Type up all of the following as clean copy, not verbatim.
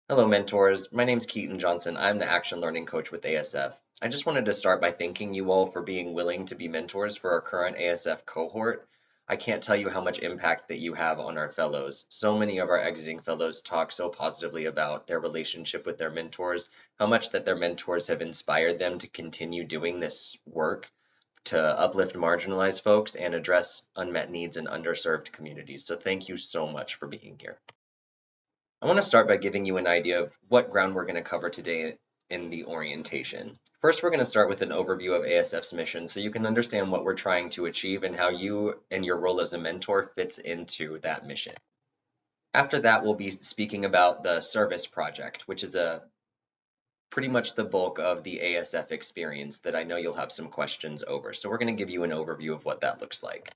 Hello, mentors. My name's Keaton Johnson. I'm the Action Learning Coach with ASF. I just wanted to start by thanking you all for being willing to be mentors for our current ASF cohort. I can't tell you how much impact that you have on our fellows. So many of our exiting fellows talk so positively about their relationship with their mentors, how much that their mentors have inspired them to continue doing this work to uplift marginalized folks and address unmet needs in underserved communities. So thank you so much for being here. I want to start by giving you an idea of what ground we're going to cover today in the orientation. First, we're going to start with an overview of ASF's mission so you can understand what we're trying to achieve and how you and your role as a mentor fits into that mission. After that, we'll be speaking about the service project, which is pretty much the bulk of the ASF experience that I know you'll have some questions over. So we're going to give you an overview of what that looks like.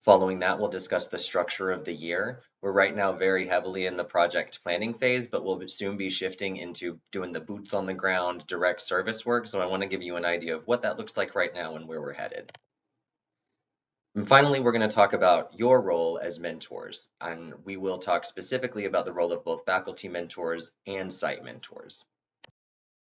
Following that, we'll discuss the structure of the year. We're right now very heavily in the project planning phase, but we'll soon be shifting into doing the boots on the ground direct service work. So I want to give you an idea of what that looks like right now and where we're headed. And finally, we're going to talk about your role as mentors, and we will talk specifically about the role of both faculty mentors and site mentors.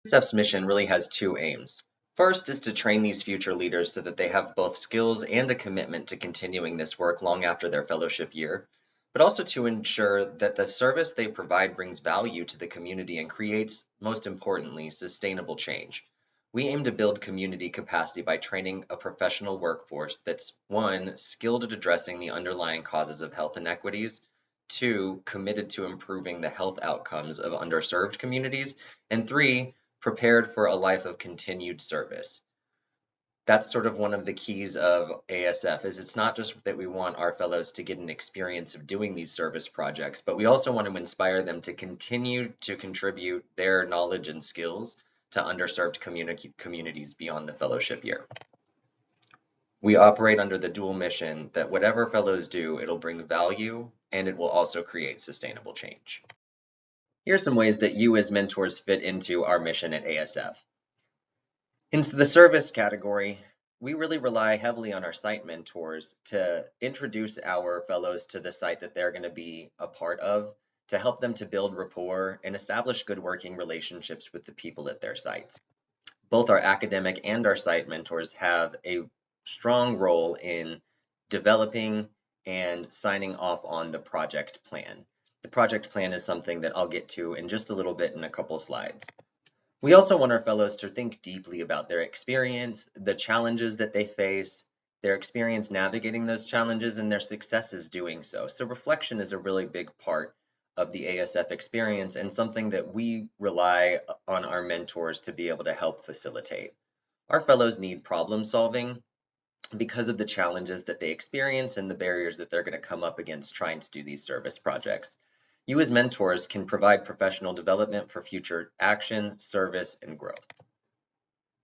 ASF's mission really has two aims. First is to train these future leaders so that they have both skills and a commitment to continuing this work long after their fellowship year, but also to ensure that the service they provide brings value to the community and creates, most importantly, sustainable change. We aim to build community capacity by training a professional workforce that's, one, skilled at addressing the underlying causes of health inequities, two, committed to improving the health outcomes of underserved communities, and three, prepared for a life of continued service. That's sort of one of the keys of ASF is it's not just that we want our fellows to get an experience of doing these service projects, but we also want to inspire them to continue to contribute their knowledge and skills to underserved communities beyond the fellowship year. We operate under the dual mission that whatever fellows do, it'll bring value and it will also create sustainable change. Here are some ways that you as mentors fit into our mission at ASF. Into the service category, we really rely heavily on our site mentors to introduce our fellows to the site that they're going to be a part of, to help them to build rapport and establish good working relationships with the people at their sites. Both our academic and our site mentors have a strong role in developing and signing off on the project plan. The project plan is something that I'll get to in just a little bit in a couple slides. We also want our fellows to think deeply about their experience, the challenges that they face, their experience navigating those challenges, and their successes doing so. So reflection is a really big part of the ASF experience and something that we rely on our mentors to be able to help facilitate. Our fellows need problem solving because of the challenges that they experience and the barriers that they're going to come up against trying to do these service projects. You as mentors can provide professional development for future action, service, and growth.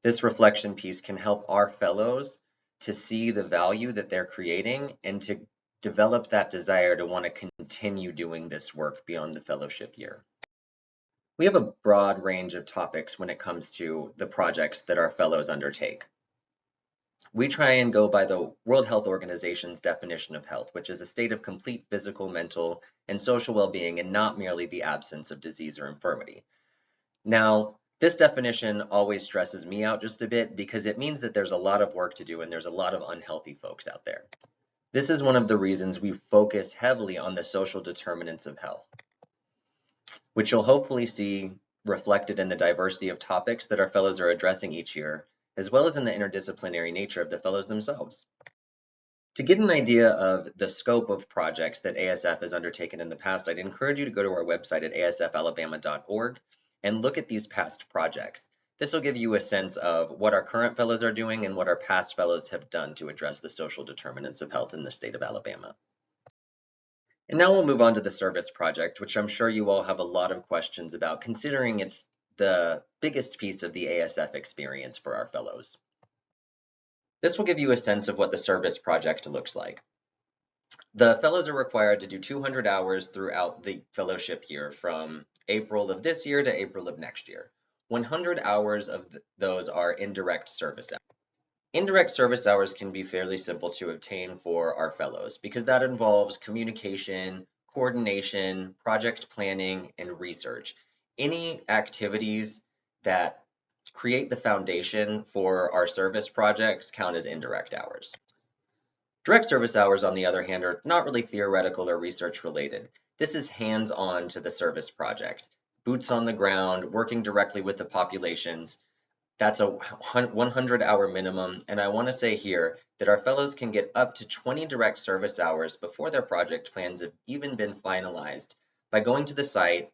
This reflection piece can help our fellows to see the value that they're creating and to develop that desire to want to continue doing this work beyond the fellowship year. We have a broad range of topics when it comes to the projects that our fellows undertake. We try and go by the World Health Organization's definition of health, which is a state of complete physical, mental, and social well-being, and not merely the absence of disease or infirmity. Now, this definition always stresses me out just a bit because it means that there's a lot of work to do and there's a lot of unhealthy folks out there. This is one of the reasons we focus heavily on the social determinants of health, which you'll hopefully see reflected in the diversity of topics that our fellows are addressing each year, as well as in the interdisciplinary nature of the fellows themselves. To get an idea of the scope of projects that ASF has undertaken in the past, I'd encourage you to go to our website at asfalabama.org and look at these past projects. This will give you a sense of what our current fellows are doing and what our past fellows have done to address the social determinants of health in the state of Alabama. And now we'll move on to the service project, which I'm sure you all have a lot of questions about, considering it's the biggest piece of the ASF experience for our fellows. This will give you a sense of what the service project looks like. The fellows are required to do 200 hours throughout the fellowship year from April of this year to April of next year. 100 hours of those are indirect service hours. Indirect service hours can be fairly simple to obtain for our fellows because that involves communication, coordination, project planning, and research. Any activities that create the foundation for our service projects count as indirect hours. Direct service hours, on the other hand, are not really theoretical or research related. This is hands-on to the service project, boots on the ground, working directly with the populations. That's a 100-hour minimum, and I want to say here that our fellows can get up to 20 direct service hours before their project plans have even been finalized by going to the site,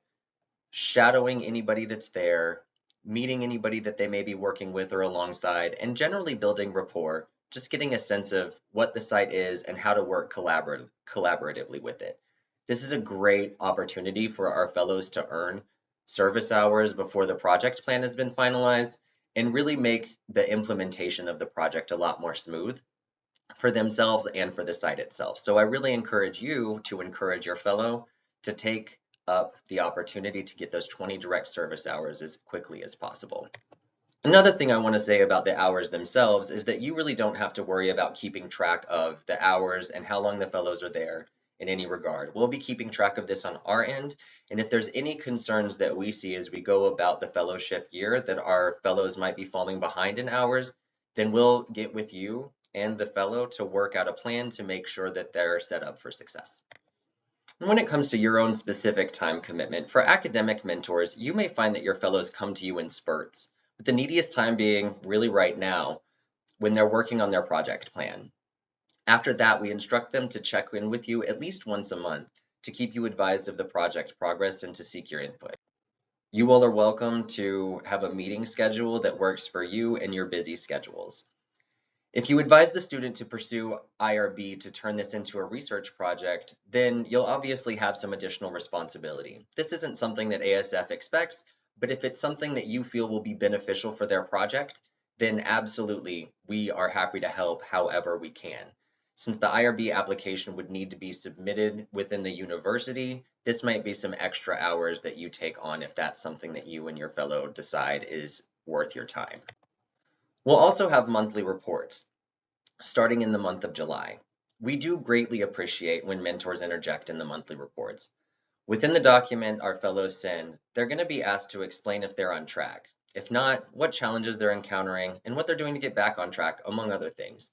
shadowing anybody that's there, meeting anybody that they may be working with or alongside, and generally building rapport, just getting a sense of what the site is and how to work collaboratively with it. This is a great opportunity for our fellows to earn service hours before the project plan has been finalized and really make the implementation of the project a lot more smooth for themselves and for the site itself. So I really encourage you to encourage your fellow to take up the opportunity to get those 20 direct service hours as quickly as possible. Another thing I want to say about the hours themselves is that you really don't have to worry about keeping track of the hours and how long the fellows are there in any regard. We'll be keeping track of this on our end, and if there's any concerns that we see as we go about the fellowship year that our fellows might be falling behind in hours, then we'll get with you and the fellow to work out a plan to make sure that they're set up for success. And when it comes to your own specific time commitment, for academic mentors, you may find that your fellows come to you in spurts, with the neediest time being really right now when they're working on their project plan. After that, we instruct them to check in with you at least once a month to keep you advised of the project progress and to seek your input. You all are welcome to have a meeting schedule that works for you and your busy schedules. If you advise the student to pursue IRB to turn this into a research project, then you'll obviously have some additional responsibility. This isn't something that ASF expects, but if it's something that you feel will be beneficial for their project, then absolutely, we are happy to help however we can. Since the IRB application would need to be submitted within the university, this might be some extra hours that you take on if that's something that you and your fellow decide is worth your time. We'll also have monthly reports starting in the month of July. We do greatly appreciate when mentors interject in the monthly reports. Within the document our fellows send, they're going to be asked to explain if they're on track. If not, what challenges they're encountering and what they're doing to get back on track, among other things.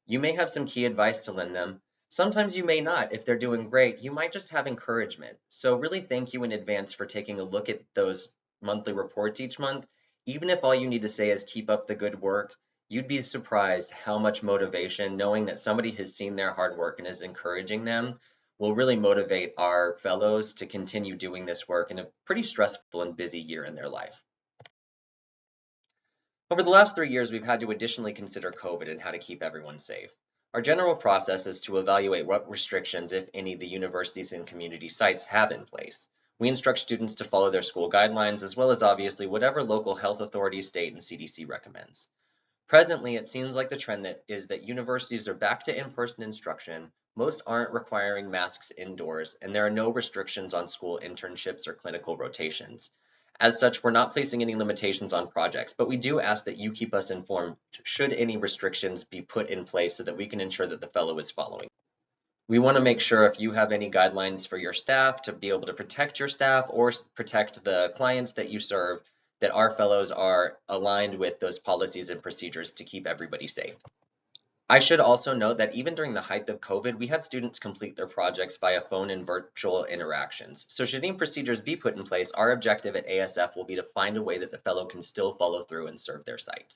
You may have some key advice to lend them. Sometimes you may not. If they're doing great, you might just have encouragement. So really thank you in advance for taking a look at those monthly reports each month. Even if all you need to say is keep up the good work, you'd be surprised how much motivation, knowing that somebody has seen their hard work and is encouraging them, will really motivate our fellows to continue doing this work in a pretty stressful and busy year in their life. Over the last 3 years, we've had to additionally consider COVID and how to keep everyone safe. Our general process is to evaluate what restrictions, if any, the universities and community sites have in place. We instruct students to follow their school guidelines, as well as obviously whatever local health authorities, state, and CDC recommends. Presently, it seems like the trend is that universities are back to in-person instruction, most aren't requiring masks indoors, and there are no restrictions on school internships or clinical rotations. As such, we're not placing any limitations on projects, but we do ask that you keep us informed should any restrictions be put in place so that we can ensure that the fellow is following. We want to make sure if you have any guidelines for your staff to be able to protect your staff or protect the clients that you serve, that our fellows are aligned with those policies and procedures to keep everybody safe. I should also note that even during the height of COVID, we had students complete their projects via phone and virtual interactions. So should any procedures be put in place, our objective at ASF will be to find a way that the fellow can still follow through and serve their site.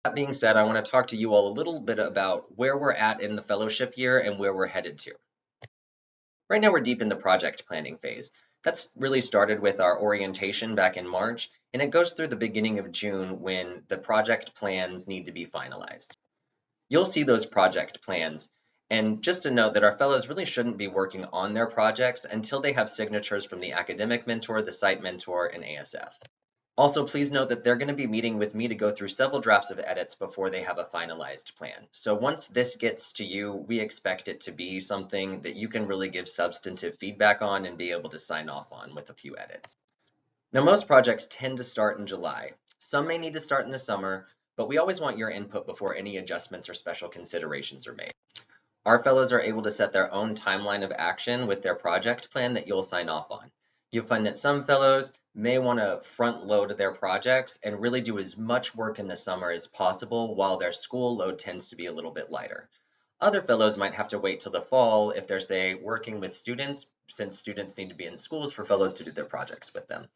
That being said, I want to talk to you all a little bit about where we're at in the fellowship year and where we're headed to. Right now we're deep in the project planning phase. That's really started with our orientation back in March, and it goes through the beginning of June when the project plans need to be finalized. You'll see those project plans, and just to note that our fellows really shouldn't be working on their projects until they have signatures from the academic mentor, the site mentor, and ASF. Also, please note that they're going to be meeting with me to go through several drafts of edits before they have a finalized plan. So once this gets to you, we expect it to be something that you can really give substantive feedback on and be able to sign off on with a few edits. Now, most projects tend to start in July. Some may need to start in the summer, but we always want your input before any adjustments or special considerations are made. Our fellows are able to set their own timeline of action with their project plan that you'll sign off on. You'll find that some fellows may want to front load their projects and really do as much work in the summer as possible while their school load tends to be a little bit lighter. Other fellows might have to wait till the fall if they're, say, working with students, since students need to be in schools for fellows to do their projects with them.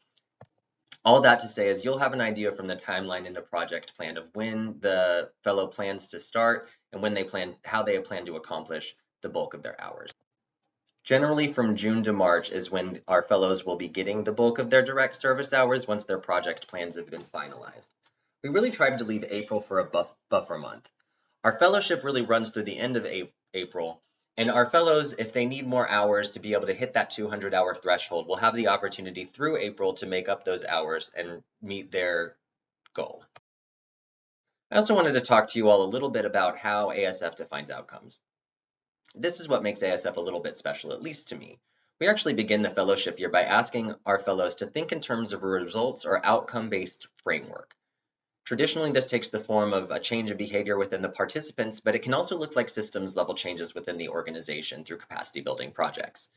All that to say is you'll have an idea from the timeline in the project plan of when the fellow plans to start and how they plan to accomplish the bulk of their hours. Generally from June to March is when our fellows will be getting the bulk of their direct service hours once their project plans have been finalized. We really tried to leave April for a buffer month. Our fellowship really runs through the end of April, and our fellows, if they need more hours to be able to hit that 200-hour threshold, will have the opportunity through April to make up those hours and meet their goal. I also wanted to talk to you all a little bit about how ASF defines outcomes. This is what makes ASF a little bit special, at least to me. We actually begin the fellowship year by asking our fellows to think in terms of a results or outcome-based framework. Traditionally, this takes the form of a change in behavior within the participants, but it can also look like systems level changes within the organization through capacity building projects.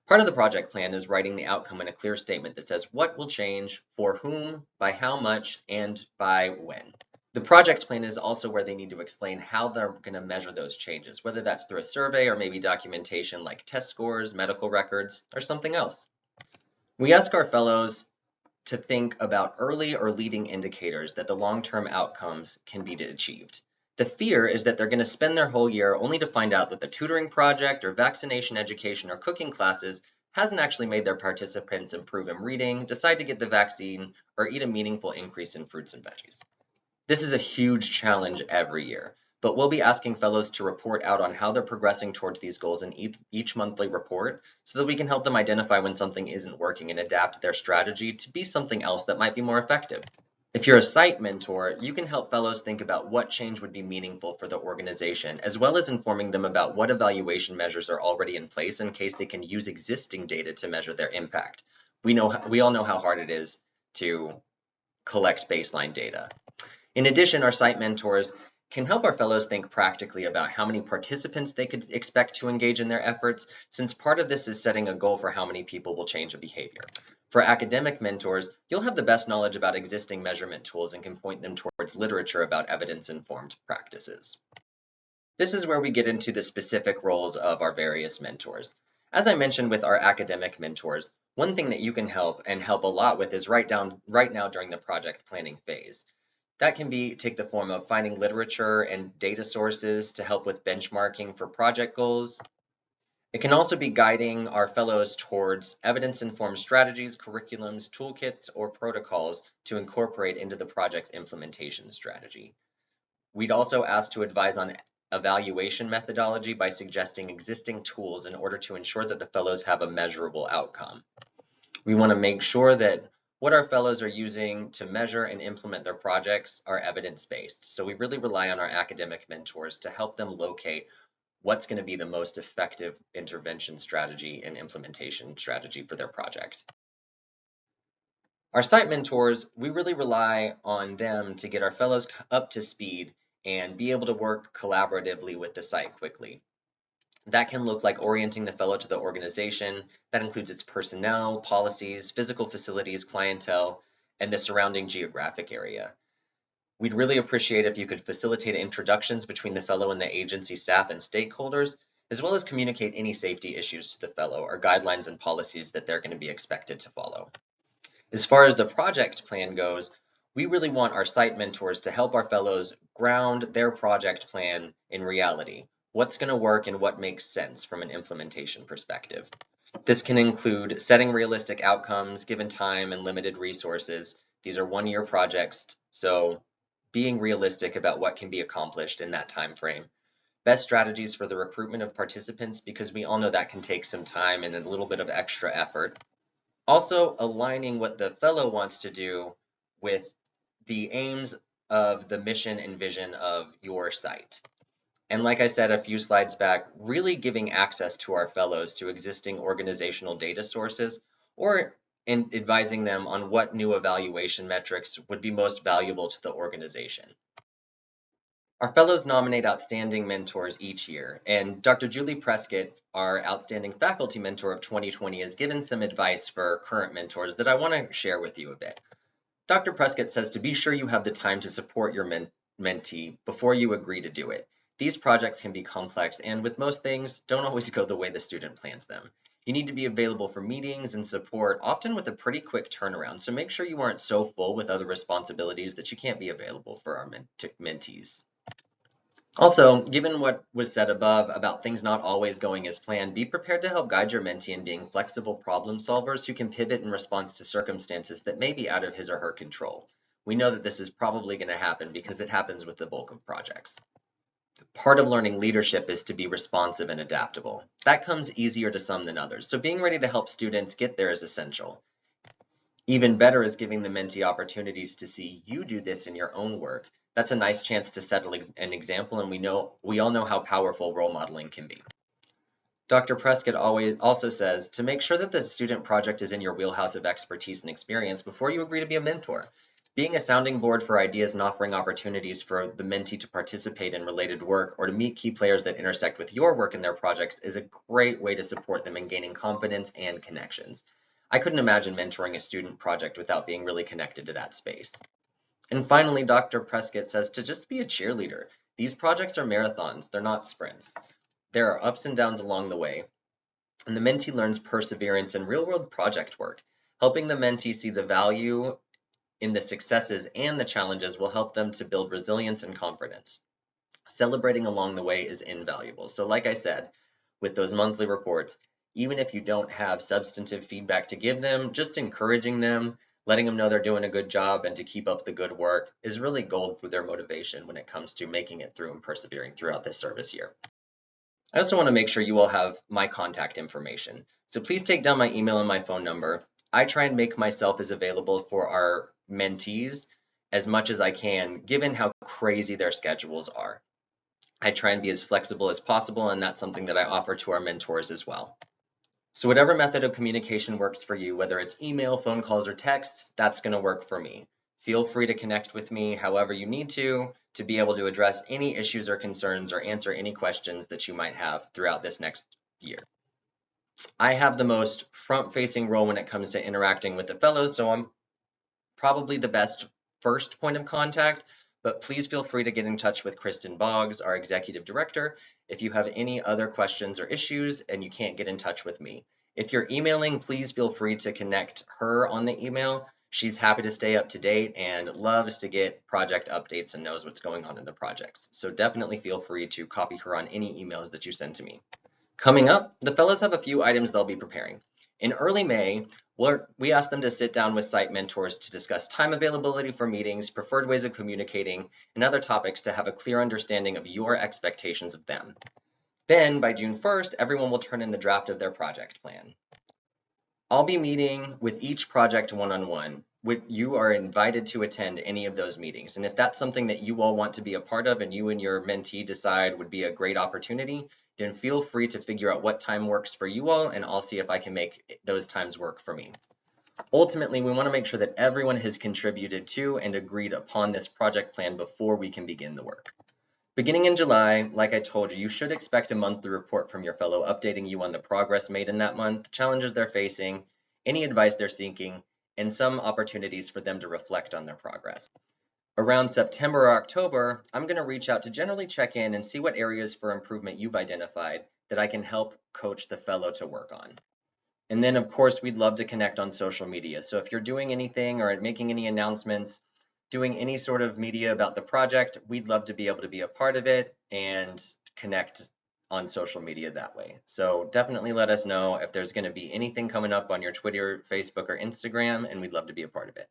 Part of the project plan is writing the outcome in a clear statement that says what will change, for whom, by how much, and by when. The project plan is also where they need to explain how they're going to measure those changes, whether that's through a survey or maybe documentation like test scores, medical records, or something else. We ask our fellows to think about early or leading indicators that the long-term outcomes can be achieved. The fear is that they're going to spend their whole year only to find out that the tutoring project or vaccination education or cooking classes hasn't actually made their participants improve in reading, decide to get the vaccine, or eat a meaningful increase in fruits and veggies. This is a huge challenge every year, but we'll be asking fellows to report out on how they're progressing towards these goals in each monthly report so that we can help them identify when something isn't working and adapt their strategy to be something else that might be more effective. If you're a site mentor, you can help fellows think about what change would be meaningful for the organization, as well as informing them about what evaluation measures are already in place in case they can use existing data to measure their impact. We all know how hard it is to collect baseline data. In addition, our site mentors can help our fellows think practically about how many participants they could expect to engage in their efforts, since part of this is setting a goal for how many people will change a behavior. For academic mentors, you'll have the best knowledge about existing measurement tools and can point them towards literature about evidence-informed practices. This is where we get into the specific roles of our various mentors. As I mentioned with our academic mentors, one thing that you can help and help a lot with is right now during the project planning phase. That can take the form of finding literature and data sources to help with benchmarking for project goals. It can also be guiding our fellows towards evidence-informed strategies, curriculums, toolkits, or protocols to incorporate into the project's implementation strategy. We'd also ask to advise on evaluation methodology by suggesting existing tools in order to ensure that the fellows have a measurable outcome. We want to make sure that what our fellows are using to measure and implement their projects are evidence-based. So we really rely on our academic mentors to help them locate what's going to be the most effective intervention strategy and implementation strategy for their project. Our site mentors, we really rely on them to get our fellows up to speed and be able to work collaboratively with the site quickly. That can look like orienting the fellow to the organization. That includes its personnel, policies, physical facilities, clientele, and the surrounding geographic area. We'd really appreciate if you could facilitate introductions between the fellow and the agency staff and stakeholders, as well as communicate any safety issues to the fellow or guidelines and policies that they're going to be expected to follow. As far as the project plan goes, we really want our site mentors to help our fellows ground their project plan in reality. What's going to work and what makes sense from an implementation perspective. This can include setting realistic outcomes given time and limited resources. These are one-year projects, so being realistic about what can be accomplished in that time frame. Best strategies for the recruitment of participants, because we all know that can take some time and a little bit of extra effort. Also, aligning what the fellow wants to do with the aims of the mission and vision of your site. And like I said a few slides back, really giving access to our fellows to existing organizational data sources or advising them on what new evaluation metrics would be most valuable to the organization. Our fellows nominate outstanding mentors each year, and Dr. Julie Prescott, our outstanding faculty mentor of 2020, has given some advice for current mentors that I want to share with you a bit. Dr. Prescott says to be sure you have the time to support your mentee before you agree to do it. These projects can be complex and with most things don't always go the way the student plans them. You need to be available for meetings and support, often with a pretty quick turnaround, so make sure you aren't so full with other responsibilities that you can't be available for our mentees. Also, given what was said above about things not always going as planned, be prepared to help guide your mentee in being flexible problem solvers who can pivot in response to circumstances that may be out of his or her control. We know that this is probably going to happen because it happens with the bulk of projects. Part of learning leadership is to be responsive and adaptable. That comes easier to some than others, so being ready to help students get there is essential. Even better is giving the mentee opportunities to see you do this in your own work. That's a nice chance to set an example, and we all know how powerful role modeling can be. Dr. Prescott also says to make sure that the student project is in your wheelhouse of expertise and experience before you agree to be a mentor. Being a sounding board for ideas and offering opportunities for the mentee to participate in related work or to meet key players that intersect with your work in their projects is a great way to support them in gaining confidence and connections. I couldn't imagine mentoring a student project without being really connected to that space. And finally, Dr. Prescott says to just be a cheerleader. These projects are marathons, they're not sprints. There are ups and downs along the way, and the mentee learns perseverance in real-world project work. Helping the mentee see the value in the successes and the challenges will help them to build resilience and confidence. Celebrating along the way is invaluable. So like I said, with those monthly reports, even if you don't have substantive feedback to give them, just encouraging them, letting them know they're doing a good job and to keep up the good work is really gold for their motivation when it comes to making it through and persevering throughout this service year. I also want to make sure you all have my contact information. So please take down my email and my phone number. I try and make myself as available for our mentees as much as I can, given how crazy their schedules are. I try and be as flexible as possible, and that's something that I offer to our mentors as well. So whatever method of communication works for you, whether it's email, phone calls, or texts, that's going to work for me. Feel free to connect with me however you need to be able to address any issues or concerns or answer any questions that you might have throughout this next year. I have the most front-facing role when it comes to interacting with the fellows, so I'm probably the best first point of contact, but please feel free to get in touch with Kristen Boggs, our executive director, if you have any other questions or issues and you can't get in touch with me. If you're emailing, please feel free to connect her on the email. She's happy to stay up to date and loves to get project updates and knows what's going on in the projects. So definitely feel free to copy her on any emails that you send to me. Coming up, the fellows have a few items they'll be preparing. In early May, we asked them to sit down with site mentors to discuss time availability for meetings, preferred ways of communicating, and other topics to have a clear understanding of your expectations of them. Then, by June 1st, everyone will turn in the draft of their project plan. I'll be meeting with each project one-on-one. You are invited to attend any of those meetings. And if that's something that you all want to be a part of and you and your mentee decide would be a great opportunity, then feel free to figure out what time works for you all, and I'll see if I can make those times work for me. Ultimately, we want to make sure that everyone has contributed to and agreed upon this project plan before we can begin the work. Beginning in July, like I told you, you should expect a monthly report from your fellow updating you on the progress made in that month, challenges they're facing, any advice they're seeking, and some opportunities for them to reflect on their progress. Around September or October, I'm going to reach out to generally check in and see what areas for improvement you've identified that I can help coach the fellow to work on. And then, of course, we'd love to connect on social media. So if you're doing anything or making any announcements, doing any sort of media about the project, we'd love to be able to be a part of it and connect on social media that way. So definitely let us know if there's going to be anything coming up on your Twitter, Facebook, or Instagram, and we'd love to be a part of it.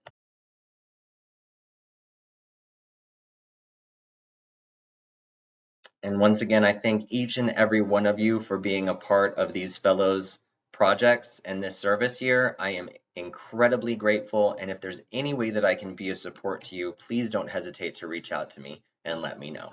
And once again, I thank each and every one of you for being a part of these fellows projects and this service year. I am incredibly grateful, and if there's any way that I can be a support to you, please don't hesitate to reach out to me and let me know.